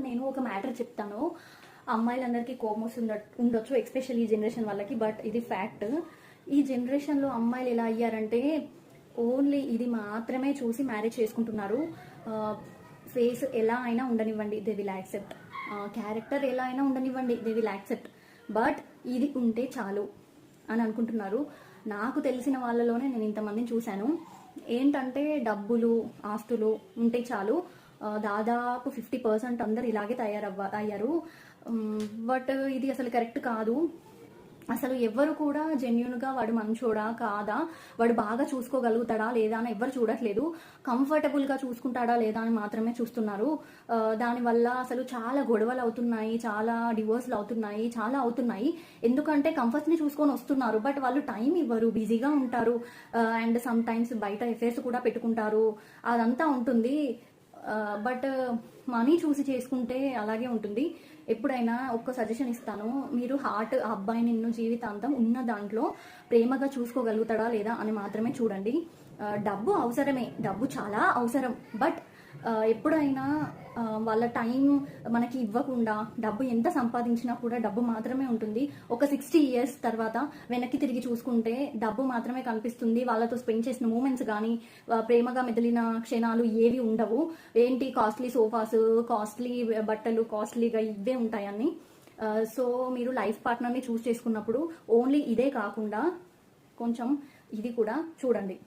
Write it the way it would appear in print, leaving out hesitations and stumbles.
నేను ఒక మ్యాటర్ చెప్తాను. అమ్మాయిలందరికీ కోపం ఉండొచ్చు, ఎస్పెషల్లీ ఈ జనరేషన్ వాళ్ళకి. బట్ ఇది ఫ్యాక్ట్. ఈ జనరేషన్లో అమ్మాయిలు ఎలా అయ్యారంటే ఓన్లీ ఇది మాత్రమే చూసి మ్యారేజ్ చేసుకుంటున్నారు. ఫేస్ ఎలా అయినా ఉండనివ్వండి, దే విల్ యాక్సెప్ట్. క్యారెక్టర్ ఎలా అయినా ఉండనివ్వండి, దే విల్ యాక్సెప్ట్. బట్ ఇది ఉంటే చాలు అని అనుకుంటున్నారు. నాకు తెలిసిన వాళ్ళలోనే నేను ఇంతమందిని చూశాను. ఏంటంటే డబ్బులు, ఆస్తులు ఉంటే చాలు, దాదాపు 50% అందరు ఇలాగే అయ్యారు. బట్ ఇది అసలు కరెక్ట్ కాదు. అసలు ఎవరు కూడా జెన్యున్గా వాడు మంచోడా కాదా, వాడు బాగా చూసుకోగలుగుతాడా లేదా అని ఎవరు చూడట్లేదు. కంఫర్టబుల్గా చూసుకుంటాడా లేదా అని మాత్రమే చూస్తున్నారు. దానివల్ల అసలు చాలా గొడవలు అవుతున్నాయి, చాలా డివోర్స్లు అవుతున్నాయి, చాలా అవుతున్నాయి. ఎందుకంటే కంఫర్ట్స్ని చూసుకొని వస్తున్నారు, బట్ వాళ్ళు టైం ఇవ్వరు, బిజీగా ఉంటారు. అండ్ సమ్ టైమ్స్ బయట అఫైర్స్ కూడా పెట్టుకుంటారు, అదంతా ఉంటుంది. బట్ మనీ చూసి చేసుకుంటే అలాగే ఉంటుంది. ఎప్పుడైనా ఒక్క సజెషన్ ఇస్తాను, మీరు హార్ట్ అబ్బాయి నిన్ను జీవితాంతం ఉన్న దాంట్లో ప్రేమగా చూసుకోగలుగుతాడా లేదా అని మాత్రమే చూడండి. డబ్బు అవసరమే, డబ్బు చాలా అవసరం. బట్ ఎప్పుడైనా వాళ్ళ టైం మనకి ఇవ్వకుండా డబ్బు ఎంత సంపాదించినా కూడా డబ్బు మాత్రమే ఉంటుంది. ఒక 60 years తర్వాత వెనక్కి తిరిగి చూసుకుంటే డబ్బు మాత్రమే కనిపిస్తుంది. వాళ్ళతో స్పెండ్ చేసిన మూమెంట్స్ కానీ, ప్రేమగా మెదిలిన క్షణాలు ఏవి ఉండవు. ఏంటి కాస్ట్లీ సోఫాస్, కాస్ట్లీ బట్టలు, కాస్ట్లీగా ఇవే ఉంటాయని. సో మీరు లైఫ్ పార్ట్నర్ని చూస్ చేసుకున్నప్పుడు ఓన్లీ ఇదే కాకుండా కొంచెం ఇది కూడా చూడండి.